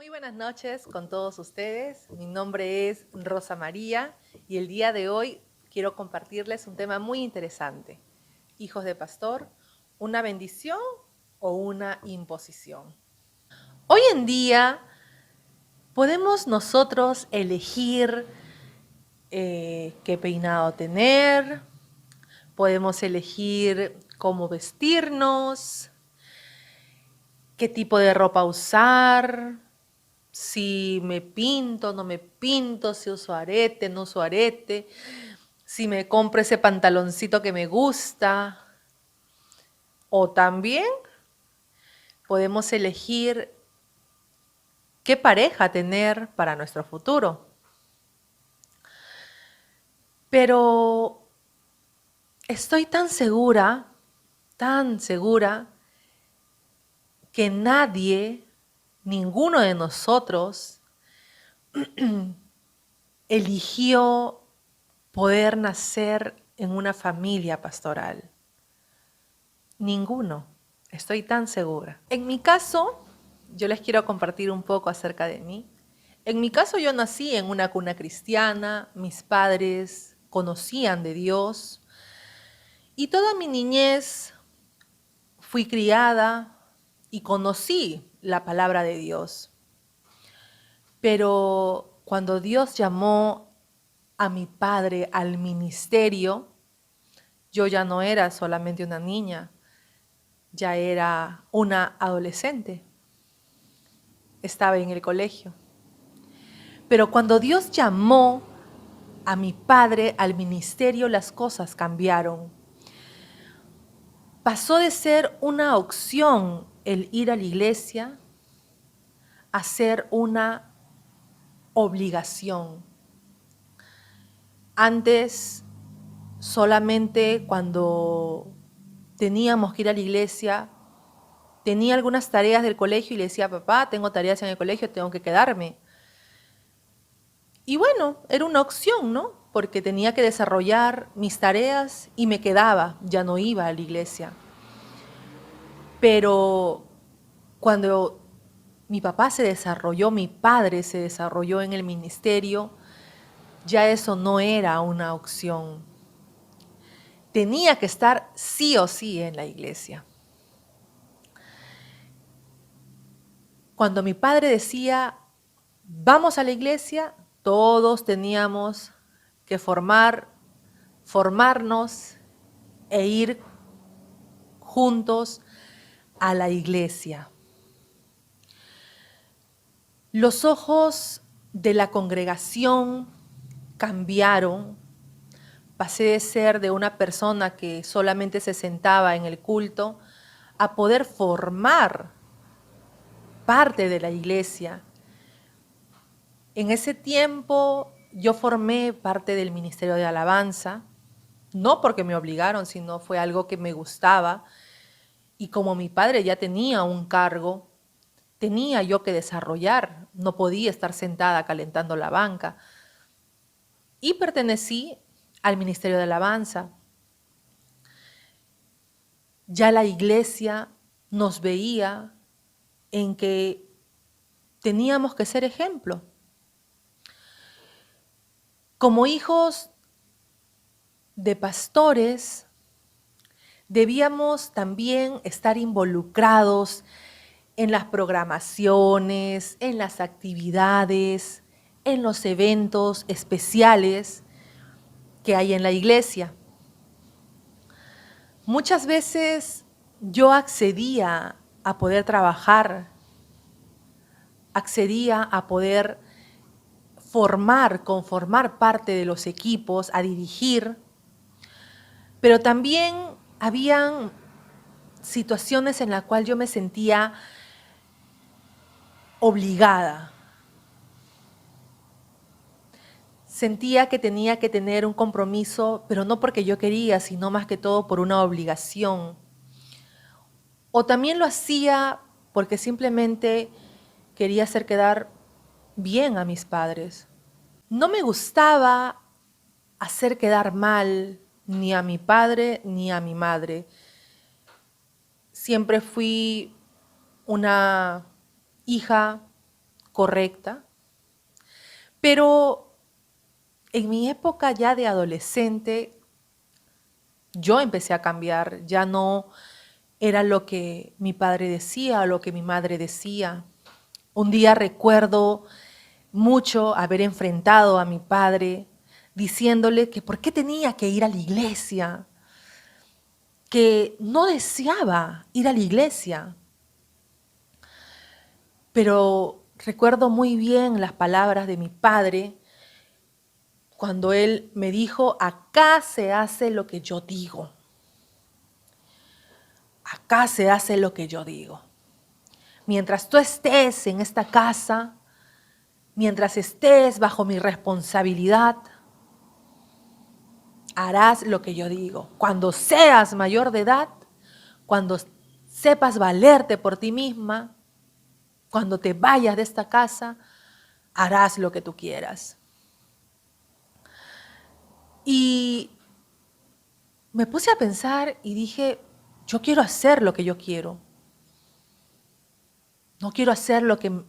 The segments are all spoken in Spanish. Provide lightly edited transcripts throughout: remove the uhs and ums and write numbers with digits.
Muy buenas noches con todos ustedes. Mi nombre es Rosa María y el día de hoy quiero compartirles un tema muy interesante. Hijos de pastor, ¿una bendición o una imposición? Hoy en día podemos nosotros elegir qué peinado tener, podemos elegir cómo vestirnos, qué tipo de ropa usar, si me pinto, no me pinto, si uso arete, no uso arete, si me compro ese pantaloncito que me gusta. O también podemos elegir qué pareja tener para nuestro futuro. Pero estoy tan segura, que nadie, ninguno de nosotros, eligió poder nacer en una familia pastoral. Ninguno. Estoy tan segura. En mi caso, yo les quiero compartir un poco acerca de mí. En mi caso, yo nací en una cuna cristiana, mis padres conocían de Dios y toda mi niñez fui criada y conocí la palabra de Dios. Pero cuando Dios llamó a mi padre al ministerio, yo ya no era solamente una niña, ya era una adolescente. Estaba en el colegio. Pero cuando Dios llamó a mi padre al ministerio, las cosas cambiaron. Pasó de ser una opción el ir a la iglesia a ser una obligación. Antes, solamente cuando teníamos que ir a la iglesia, tenía algunas tareas del colegio y le decía, papá, tengo tareas en el colegio, tengo que quedarme. Y bueno, era una opción, ¿no? Porque tenía que desarrollar mis tareas y me quedaba, ya no iba a la iglesia. Pero cuando mi papá se desarrolló, mi padre se desarrolló en el ministerio, ya eso no era una opción. Tenía que estar sí o sí en la iglesia. Cuando mi padre decía, vamos a la iglesia, todos teníamos que formarnos e ir juntos a la iglesia. Los ojos de la congregación cambiaron. Pasé de ser de una persona que solamente se sentaba en el culto a poder formar parte de la iglesia. En ese tiempo yo formé parte del Ministerio de Alabanza, no porque me obligaron, sino fue algo que me gustaba. Y como mi padre ya tenía un cargo, tenía yo que desarrollar, no podía estar sentada calentando la banca. Y pertenecí al Ministerio de Alabanza. Ya la iglesia nos veía en que teníamos que ser ejemplo. Como hijos de pastores, debíamos también estar involucrados en las programaciones, en las actividades, en los eventos especiales que hay en la iglesia. Muchas veces yo accedía a poder trabajar, accedía a poder conformar parte de los equipos, a dirigir, pero también habían situaciones en las cuales yo me sentía obligada. Sentía que tenía que tener un compromiso, pero no porque yo quería, sino más que todo por una obligación. O también lo hacía porque simplemente quería hacer quedar bien a mis padres. No me gustaba hacer quedar mal ni a mi padre ni a mi madre. Siempre fui una hija correcta, pero en mi época ya de adolescente, yo empecé a cambiar, ya no era lo que mi padre decía o lo que mi madre decía. Un día recuerdo mucho haber enfrentado a mi padre diciéndole que por qué tenía que ir a la iglesia, que no deseaba ir a la iglesia. Pero recuerdo muy bien las palabras de mi padre cuando él me dijo, acá se hace lo que yo digo. Acá se hace lo que yo digo. Mientras tú estés en esta casa, mientras estés bajo mi responsabilidad, harás lo que yo digo. Cuando seas mayor de edad, cuando sepas valerte por ti misma, cuando te vayas de esta casa, harás lo que tú quieras. Y me puse a pensar y dije, yo quiero hacer lo que yo quiero. No quiero hacer lo que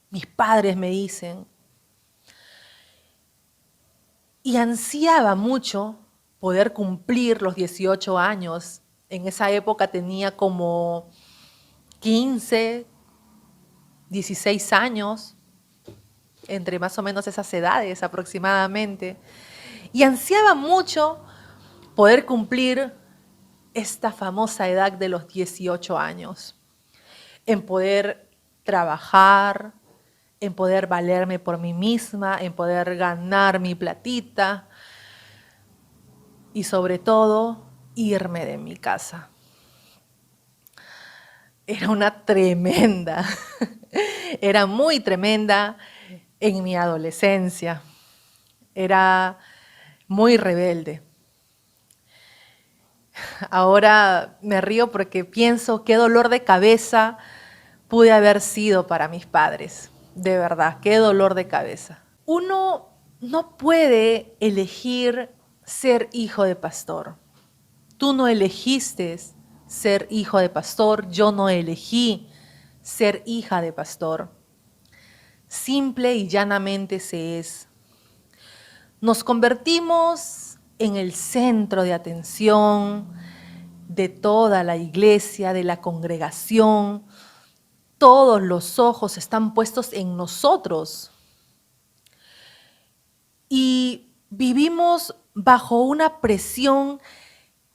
mis padres me dicen. Y ansiaba mucho poder cumplir los 18 años. En esa época tenía como 15, 16 años, entre más o menos esas edades aproximadamente. Y ansiaba mucho poder cumplir esta famosa edad de los 18 años, en poder trabajar, en poder valerme por mí misma, en poder ganar mi platita y sobre todo irme de mi casa. Era una tremenda, era muy tremenda en mi adolescencia, era muy rebelde. Ahora me río porque pienso qué dolor de cabeza pude haber sido para mis padres. De verdad, qué dolor de cabeza. Uno no puede elegir ser hijo de pastor. Tú no elegiste ser hijo de pastor, yo no elegí ser hija de pastor. Simple y llanamente se es. Nos convertimos en el centro de atención de toda la iglesia, de la congregación. Todos los ojos están puestos en nosotros. Y vivimos bajo una presión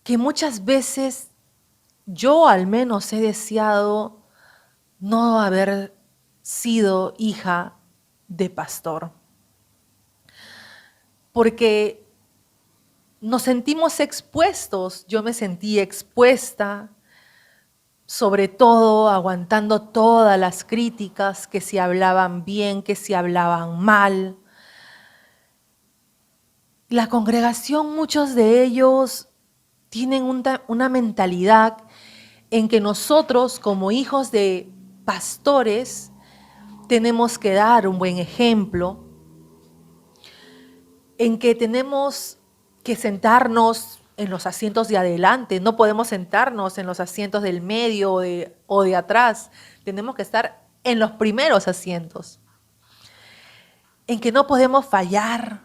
que muchas veces yo al menos he deseado no haber sido hija de pastor. Porque nos sentimos expuestos, yo me sentí expuesta, sobre todo aguantando todas las críticas, que si hablaban bien, que si hablaban mal. La congregación, muchos de ellos tienen una mentalidad en que nosotros como hijos de pastores tenemos que dar un buen ejemplo, en que tenemos que sentarnos en los asientos de adelante, no podemos sentarnos en los asientos del medio o de atrás, tenemos que estar en los primeros asientos, en que no podemos fallar,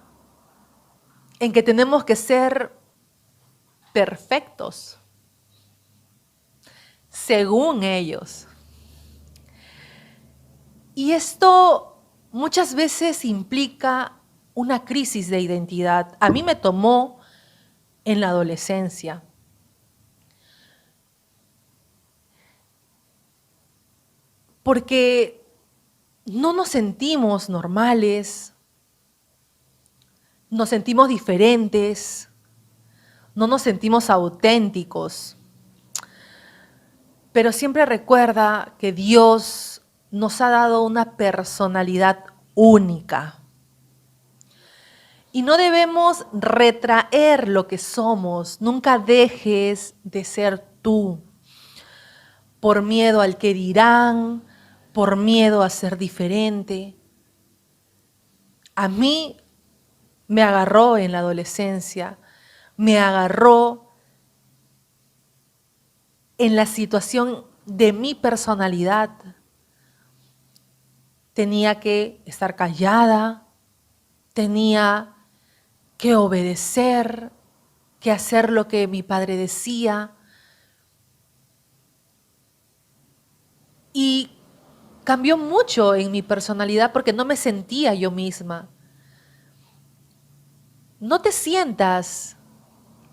en que tenemos que ser perfectos, según ellos. Y esto muchas veces implica una crisis de identidad. A mí me tomó en la adolescencia. Porque no nos sentimos normales, nos sentimos diferentes, no nos sentimos auténticos. Pero siempre recuerda que Dios nos ha dado una personalidad única. Y no debemos retraer lo que somos. Nunca dejes de ser tú. Por miedo al que dirán, por miedo a ser diferente. A mí me agarró en la adolescencia, me agarró en la situación de mi personalidad. tenía que estar callada, tenía que obedecer, que hacer lo que mi padre decía. Y cambió mucho en mi personalidad porque no me sentía yo misma. No te sientas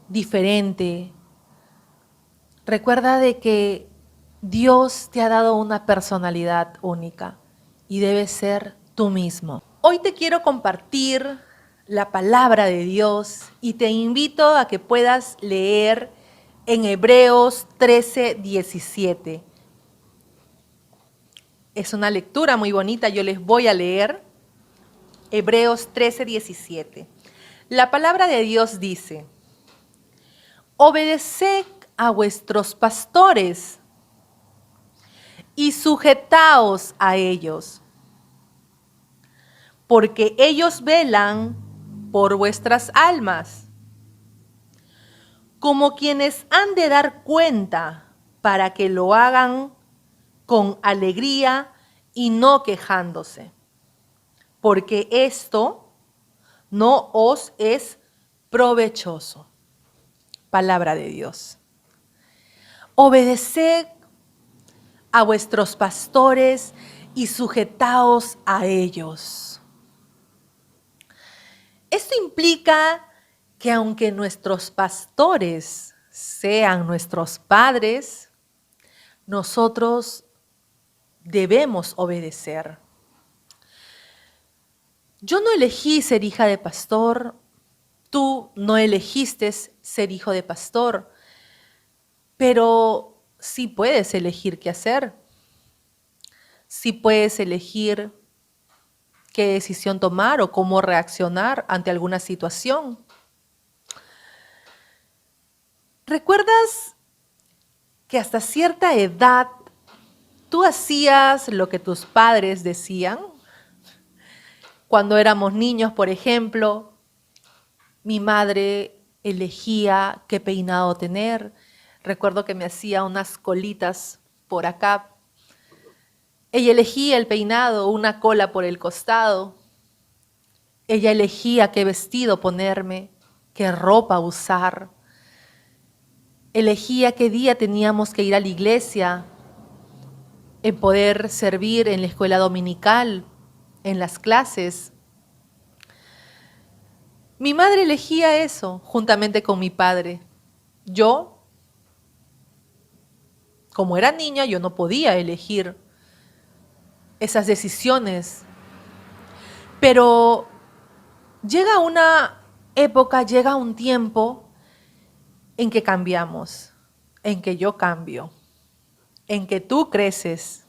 diferente. Recuerda de que Dios te ha dado una personalidad única y debes ser tú mismo. Hoy te quiero compartir la palabra de Dios y te invito a que puedas leer en Hebreos 13:17. Es una lectura muy bonita, yo les voy a leer Hebreos 13:17. La palabra de Dios dice: obedeced a vuestros pastores y sujetaos a ellos, porque ellos velan por vuestras almas, como quienes han de dar cuenta, para que lo hagan con alegría y no quejándose, porque esto no os es provechoso. Palabra de Dios. Obedeced a vuestros pastores y sujetaos a ellos. Esto implica que aunque nuestros pastores sean nuestros padres, nosotros debemos obedecer. Yo no elegí ser hija de pastor, tú no elegiste ser hijo de pastor, pero sí puedes elegir qué hacer. Sí puedes elegir qué decisión tomar o cómo reaccionar ante alguna situación. ¿Recuerdas que hasta cierta edad tú hacías lo que tus padres decían? Cuando éramos niños, por ejemplo, mi madre elegía qué peinado tener. Recuerdo que me hacía unas colitas por acá. Ella elegía el peinado, una cola por el costado. Ella elegía qué vestido ponerme, qué ropa usar. Elegía qué día teníamos que ir a la iglesia, en poder servir en la escuela dominical, en las clases. Mi madre elegía eso juntamente con mi padre. Yo, como era niña, yo no podía elegir esas decisiones. Pero llega una época, llega un tiempo en que cambiamos, en que yo cambio, en que tú creces,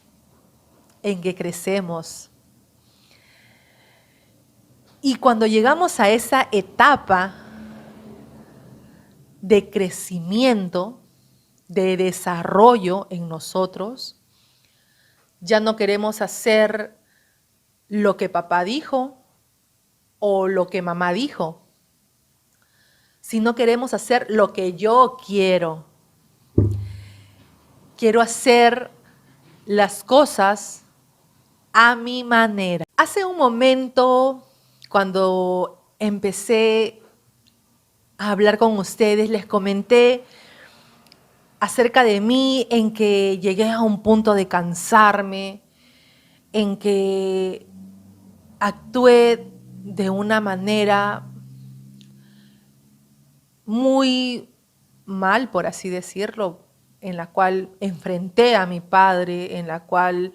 en que crecemos. Y cuando llegamos a esa etapa de crecimiento, de desarrollo en nosotros, ya no queremos hacer lo que papá dijo o lo que mamá dijo, sino queremos hacer lo que yo quiero. Quiero hacer las cosas a mi manera. Hace un momento, cuando empecé a hablar con ustedes, les comenté acerca de mí, en que llegué a un punto de cansarme, en que actué de una manera muy mal, por así decirlo, en la cual enfrenté a mi padre, en la cual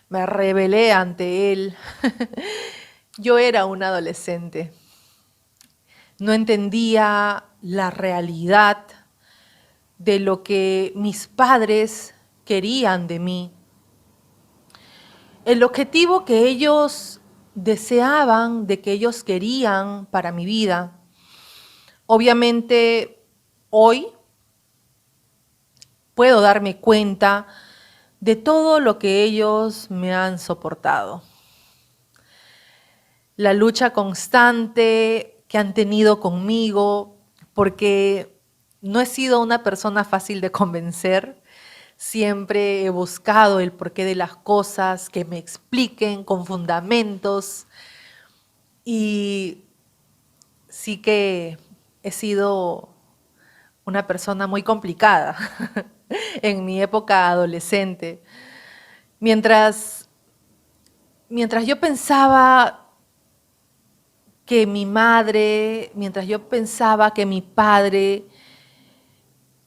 me rebelé ante él. Yo era una adolescente. No entendía la realidad de lo que mis padres querían de mí. El objetivo que ellos deseaban, de que ellos querían para mi vida. Obviamente, hoy puedo darme cuenta de todo lo que ellos me han soportado. La lucha constante que han tenido conmigo, porque no he sido una persona fácil de convencer. Siempre he buscado el porqué de las cosas, que me expliquen con fundamentos. Y sí que he sido una persona muy complicada en mi época adolescente. Mientras, mientras yo pensaba que mi madre, mientras yo pensaba que mi padre,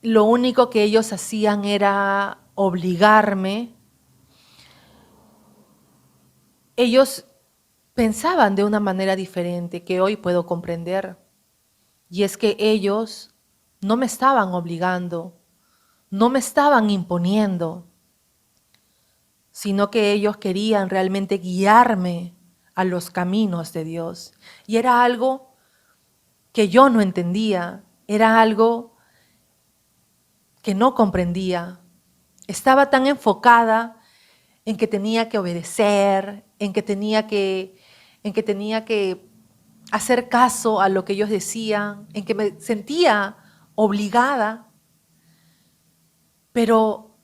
lo único que ellos hacían era obligarme, ellos pensaban de una manera diferente que hoy puedo comprender. Y es que ellos no me estaban obligando, no me estaban imponiendo, sino que ellos querían realmente guiarme a los caminos de Dios. Y era algo que yo no entendía, era algo que no comprendía. Estaba tan enfocada en que tenía que obedecer, en que tenía que hacer caso a lo que ellos decían, en que me sentía obligada, pero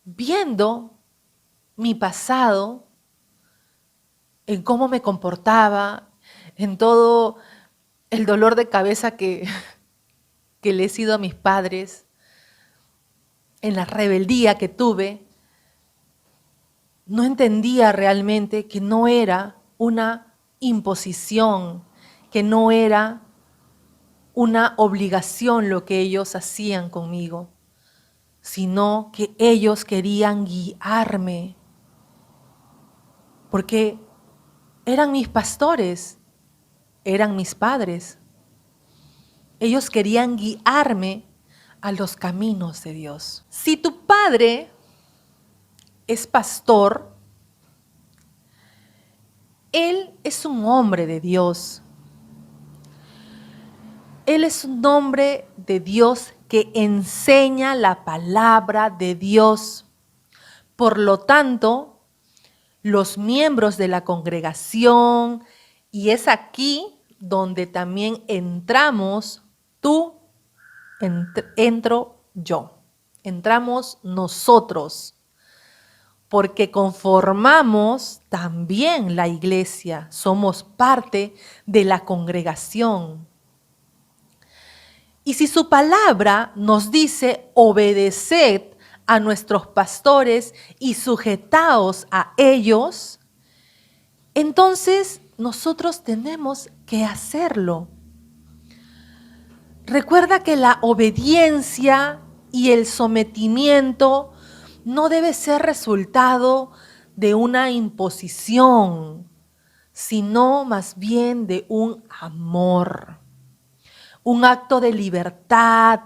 viendo mi pasado, en cómo me comportaba, en todo el dolor de cabeza que le he sido a mis padres, en la rebeldía que tuve, no entendía realmente que no era una imposición, que no era una obligación lo que ellos hacían conmigo, sino que ellos querían guiarme, porque eran mis pastores, eran mis padres. Ellos querían guiarme a los caminos de Dios. Si tu padre es pastor, él es un hombre de Dios. Él es un hombre de Dios que enseña la palabra de Dios. Por lo tanto, los miembros de la congregación, y es aquí donde también entramos tú, entro yo, entramos nosotros, porque conformamos también la iglesia, somos parte de la congregación. Y si su palabra nos dice obedeced a nuestros pastores y sujetaos a ellos, entonces nosotros tenemos que hacerlo. Recuerda que la obediencia y el sometimiento no debe ser resultado de una imposición, sino más bien de un amor, un acto de libertad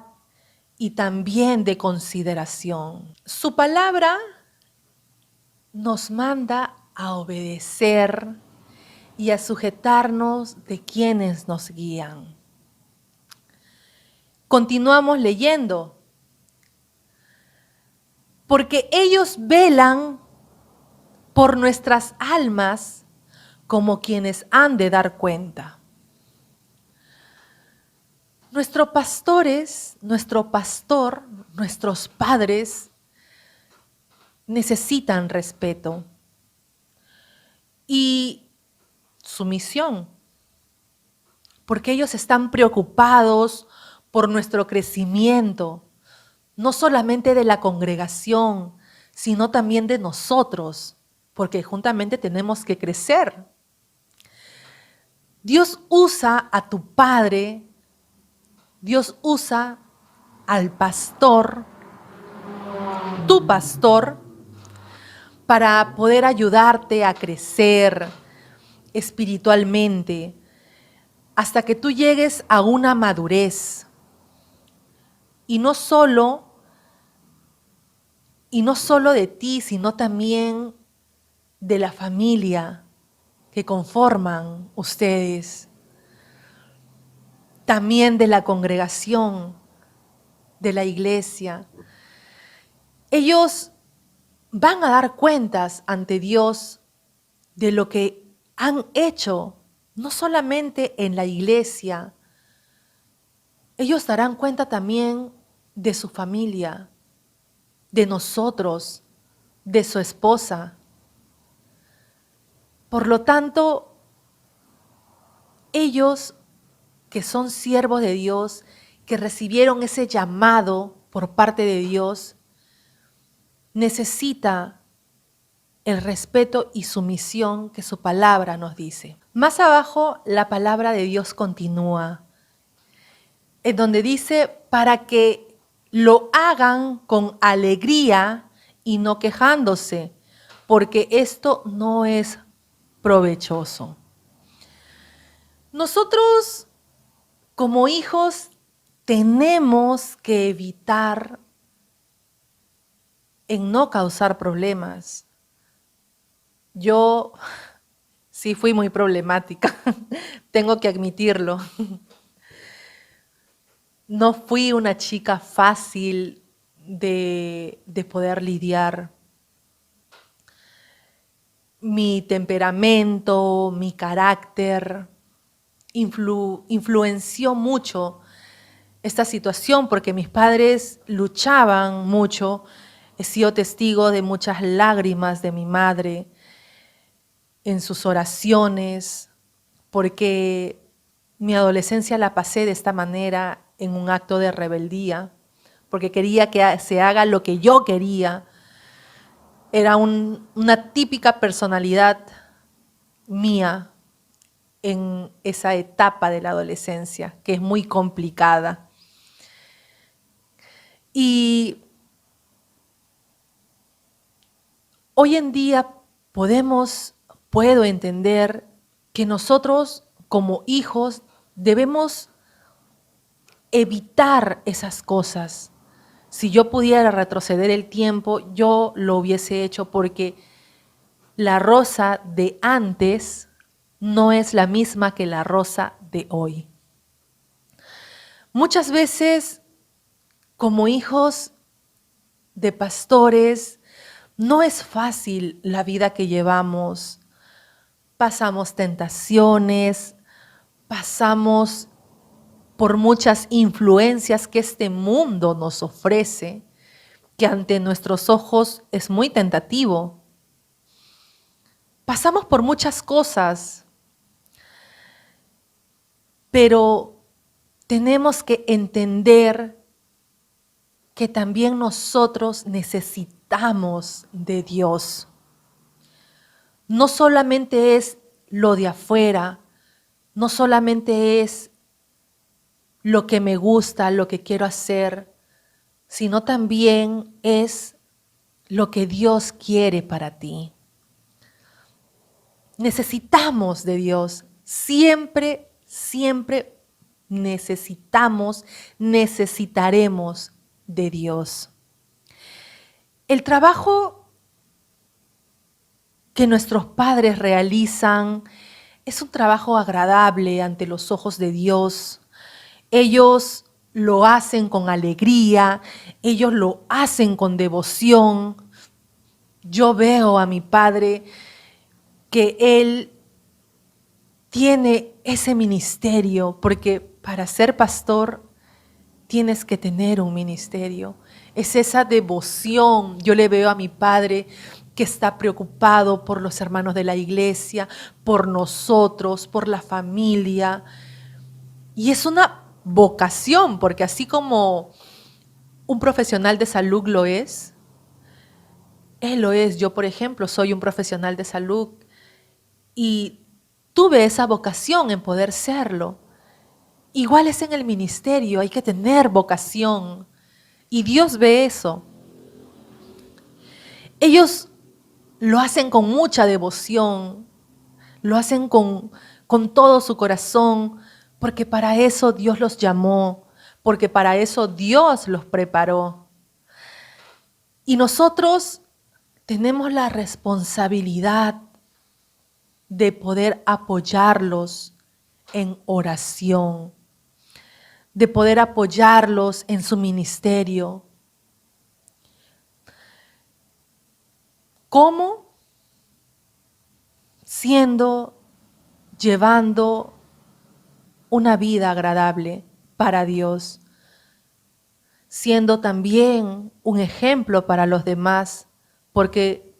y también de consideración. Su palabra nos manda a obedecer y a sujetarnos de quienes nos guían. Continuamos leyendo. Porque ellos velan por nuestras almas como quienes han de dar cuenta. Nuestros pastores, nuestro pastor, nuestros padres necesitan respeto y sumisión, porque ellos están preocupados por nuestro crecimiento, no solamente de la congregación, sino también de nosotros, porque juntamente tenemos que crecer. Dios usa a tu padre, Dios usa al pastor, tu pastor, para poder ayudarte a crecer espiritualmente hasta que tú llegues a una madurez. Y no solo de ti, sino también de la familia que conforman ustedes, también de la congregación, de la iglesia. Ellos van a dar cuentas ante Dios de lo que han hecho, no solamente en la iglesia. Ellos darán cuenta también de su familia, de nosotros, de su esposa. Por lo tanto, ellos que son siervos de Dios, que recibieron ese llamado por parte de Dios, necesita el respeto y sumisión que su palabra nos dice. Más abajo, la palabra de Dios continúa, en donde dice, para que lo hagan con alegría y no quejándose, porque esto no es provechoso. Nosotros, como hijos, tenemos que evitar en no causar problemas. Yo sí fui muy problemática, tengo que admitirlo. No fui una chica fácil de poder lidiar. Mi temperamento, mi carácter influenció mucho esta situación porque mis padres luchaban mucho. He sido testigo de muchas lágrimas de mi madre en sus oraciones, porque mi adolescencia la pasé de esta manera en un acto de rebeldía, porque quería que se haga lo que yo quería. Era una típica personalidad mía en esa etapa de la adolescencia, que es muy complicada. Y hoy en día puedo entender que nosotros como hijos debemos evitar esas cosas. Si yo pudiera retroceder el tiempo, yo lo hubiese hecho porque la Rosa de antes no es la misma que la Rosa de hoy. Muchas veces, como hijos de pastores, no es fácil la vida que llevamos. Pasamos tentaciones, pasamos por muchas influencias que este mundo nos ofrece, que ante nuestros ojos es muy tentativo. Pasamos por muchas cosas, pero tenemos que entender que también nosotros necesitamos de Dios. No solamente es lo de afuera, no solamente es lo que me gusta, lo que quiero hacer, sino también es lo que Dios quiere para ti. Necesitamos de Dios, siempre, siempre necesitaremos de Dios. El trabajo que nuestros padres realizan es un trabajo agradable ante los ojos de Dios. Ellos lo hacen con alegría, ellos lo hacen con devoción. Yo veo a mi padre que él tiene ese ministerio, porque para ser pastor tienes que tener un ministerio. Es esa devoción. Yo le veo a mi padre que está preocupado por los hermanos de la iglesia, por nosotros, por la familia. Y es una vocación, porque así como un profesional de salud lo es, él lo es. Yo, por ejemplo, soy un profesional de salud y tuve esa vocación en poder serlo. Igual es en el ministerio, hay que tener vocación y Dios ve eso. Ellos lo hacen con mucha devoción, lo hacen con todo su corazón, porque para eso Dios los llamó, porque para eso Dios los preparó. Y nosotros tenemos la responsabilidad de poder apoyarlos en oración, de poder apoyarlos en su ministerio. ¿Cómo? Llevando una vida agradable para Dios, siendo también un ejemplo para los demás, porque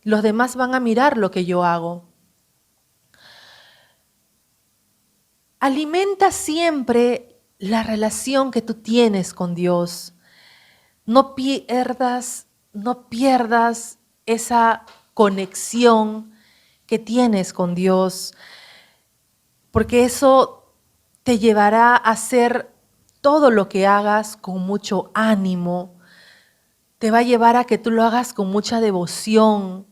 los demás van a mirar lo que yo hago. Alimenta siempre la relación que tú tienes con Dios. No pierdas esa conexión que tienes con Dios, porque eso te llevará a hacer todo lo que hagas con mucho ánimo, te va a llevar a que tú lo hagas con mucha devoción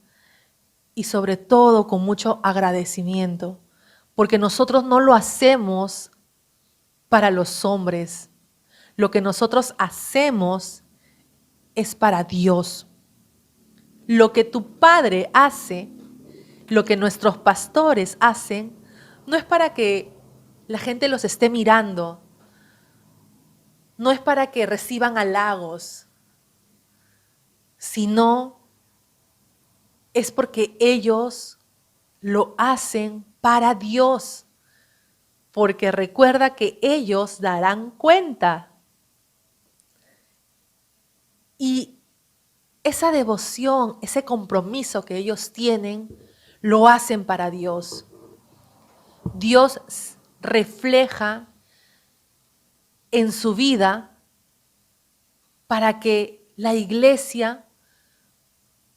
y sobre todo con mucho agradecimiento, porque nosotros no lo hacemos para los hombres, lo que nosotros hacemos es para Dios. Lo que tu padre hace, lo que nuestros pastores hacen, no es para que la gente los esté mirando, no es para que reciban halagos, sino es porque ellos lo hacen para Dios, porque recuerda que ellos darán cuenta. Y esa devoción, ese compromiso que ellos tienen, lo hacen para Dios. Dios refleja en su vida para que la iglesia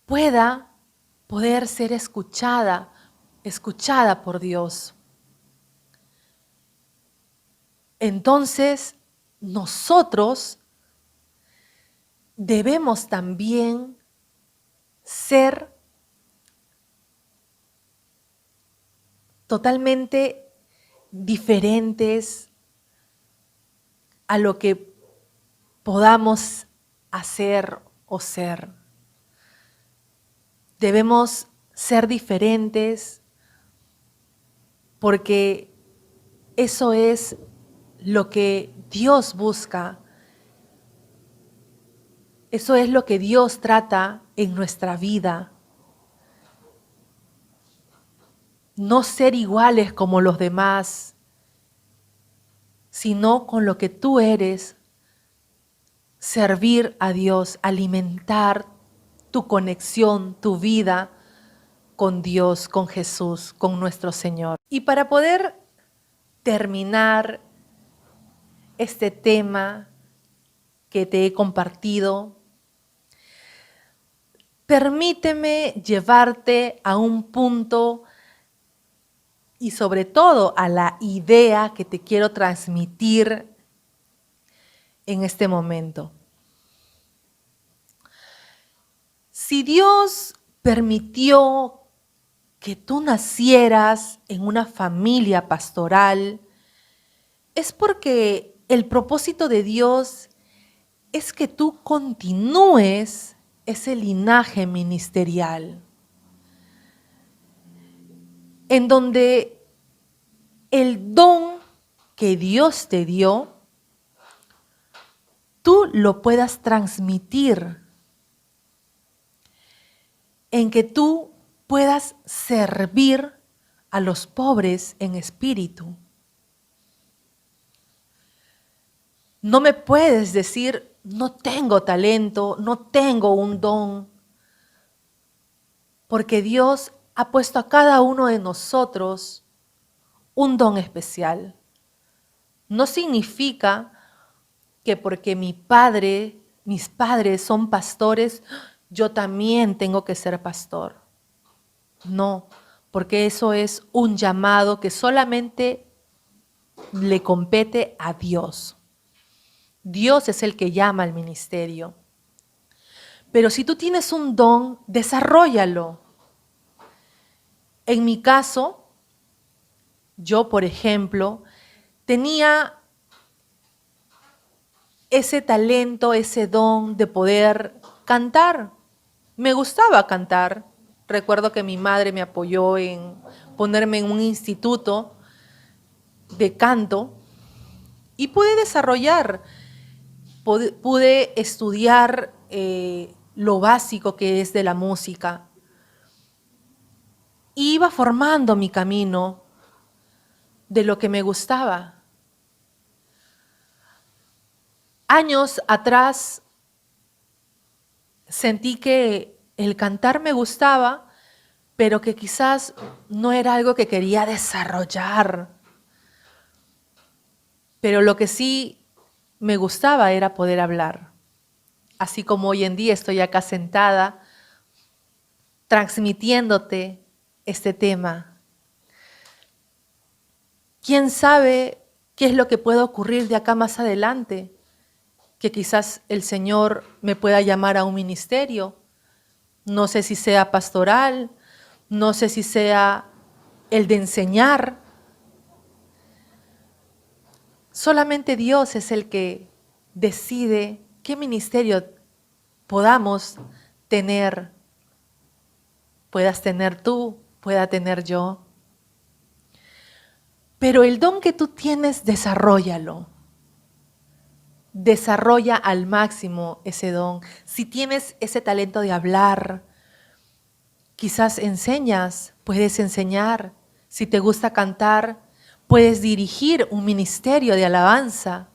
pueda poder ser escuchada por Dios. Entonces, nosotros debemos también ser totalmente diferentes a lo que podamos hacer o ser. Debemos ser diferentes porque eso es lo que Dios busca. Eso es lo que Dios trata en nuestra vida. No ser iguales como los demás, sino con lo que tú eres, servir a Dios, alimentar tu conexión, tu vida con Dios, con Jesús, con nuestro Señor. Y para poder terminar este tema que te he compartido, permíteme llevarte a un punto y sobre todo a la idea que te quiero transmitir en este momento. Si Dios permitió que tú nacieras en una familia pastoral, es porque el propósito de Dios es que tú continúes ese linaje ministerial, en donde el don que Dios te dio, tú lo puedas transmitir, en que tú puedas servir a los pobres en espíritu. No me puedes decir, no tengo talento, no tengo un don, porque Dios ha puesto a cada uno de nosotros un don especial. No significa que porque mis padres son pastores, yo también tengo que ser pastor. No, porque eso es un llamado que solamente le compete a Dios. Dios es el que llama al ministerio. Pero si tú tienes un don, desarróllalo. En mi caso, yo, por ejemplo, tenía ese talento, ese don de poder cantar. Me gustaba cantar. Recuerdo que mi madre me apoyó en ponerme en un instituto de canto y pude desarrollar, pude estudiar lo básico que es de la música. Y iba formando mi camino de lo que me gustaba. Años atrás sentí que el cantar me gustaba, pero que quizás no era algo que quería desarrollar. Pero lo que sí me gustaba era poder hablar. Así como hoy en día estoy acá sentada transmitiéndote este tema. ¿Quién sabe qué es lo que puede ocurrir de acá más adelante? Que quizás el Señor me pueda llamar a un ministerio. No sé si sea pastoral, no sé si sea el de enseñar. Solamente Dios es el que decide qué ministerio podamos tener, puedas tener tú, pueda tener yo. Pero el don que tú tienes, desarróllalo. Desarrolla al máximo ese don. Si tienes ese talento de hablar, quizás enseñas, puedes enseñar. Si te gusta cantar, puedes dirigir un ministerio de alabanza.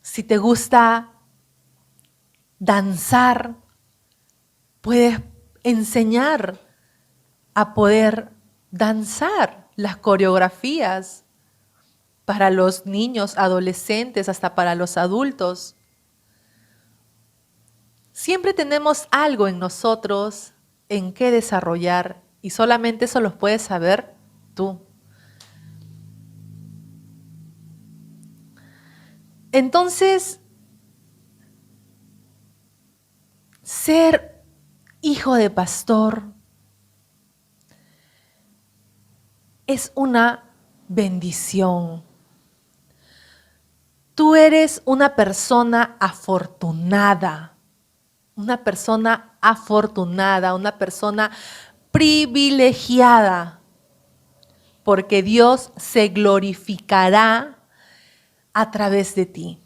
Si te gusta danzar, puedes enseñar a poder danzar las coreografías para los niños, adolescentes, hasta para los adultos. Siempre tenemos algo en nosotros en qué desarrollar y solamente eso lo puedes saber tú. Entonces, ser hijo de pastor es una bendición. Tú eres una persona afortunada, una persona privilegiada, porque Dios se glorificará a través de ti.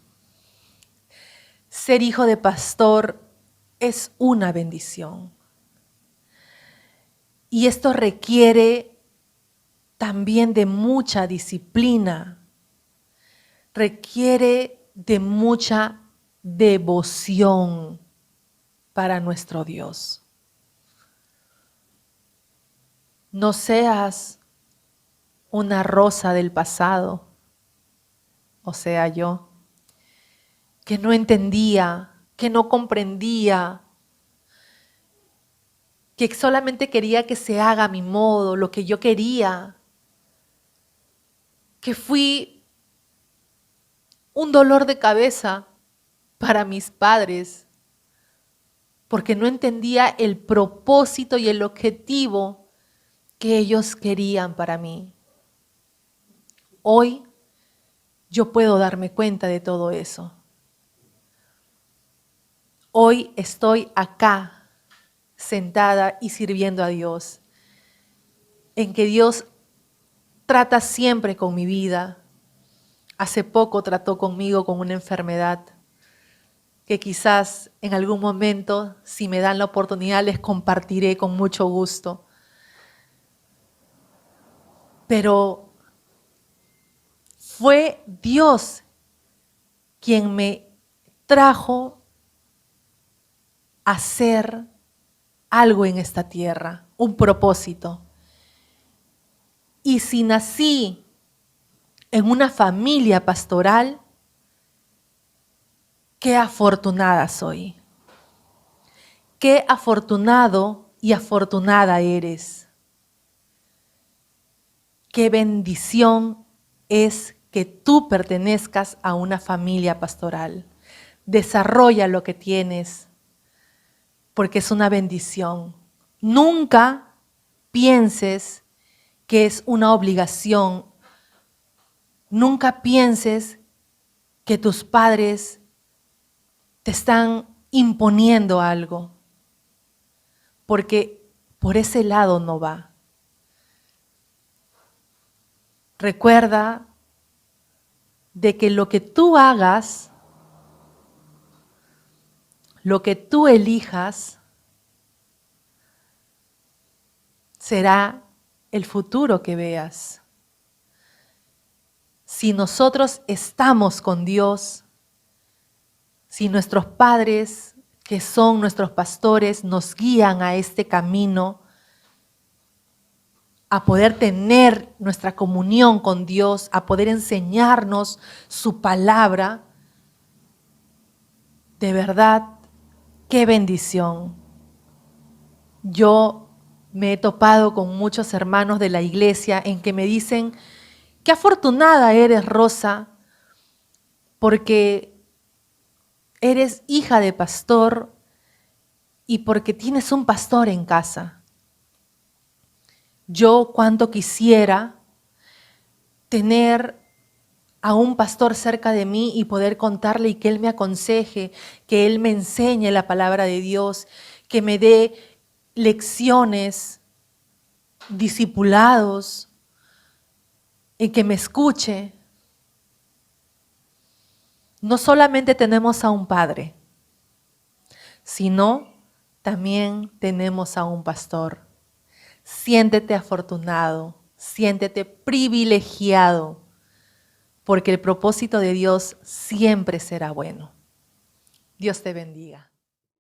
Ser hijo de pastor es una bendición. Y esto requiere también de mucha disciplina, requiere de mucha devoción para nuestro Dios. No seas una Rosa del pasado, o sea yo, que no entendía, que no comprendía, que solamente quería que se haga a mi modo, lo que yo quería, que fui un dolor de cabeza para mis padres, porque no entendía el propósito y el objetivo que ellos querían para mí. Hoy yo puedo darme cuenta de todo eso. Hoy estoy acá, sentada y sirviendo a Dios, en que Dios trata siempre con mi vida. Hace poco trató conmigo con una enfermedad que quizás en algún momento, si me dan la oportunidad, les compartiré con mucho gusto. Pero fue Dios quien me trajo a hacer algo en esta tierra, un propósito. Y si nací en una familia pastoral, qué afortunada soy. Qué afortunado y afortunada eres. Qué bendición es que tú pertenezcas a una familia pastoral. Desarrolla lo que tienes, porque es una bendición. Nunca pienses que es una obligación. Nunca pienses que tus padres te están imponiendo algo, porque por ese lado no va. Recuerda de que lo que tú hagas, lo que tú elijas, será el futuro que veas. Si nosotros estamos con Dios, si nuestros padres, que son nuestros pastores, nos guían a este camino, a poder tener nuestra comunión con Dios, a poder enseñarnos su palabra, de verdad, qué bendición. Yo me he topado con muchos hermanos de la iglesia en que me dicen, qué afortunada eres, Rosa, porque eres hija de pastor y porque tienes un pastor en casa. Yo cuánto quisiera tener a un pastor cerca de mí y poder contarle y que él me aconseje, que él me enseñe la palabra de Dios, que me dé lecciones, discipulados, y que me escuche. No solamente tenemos a un padre, sino también tenemos a un pastor. Siéntete afortunado, siéntete privilegiado, porque el propósito de Dios siempre será bueno. Dios te bendiga.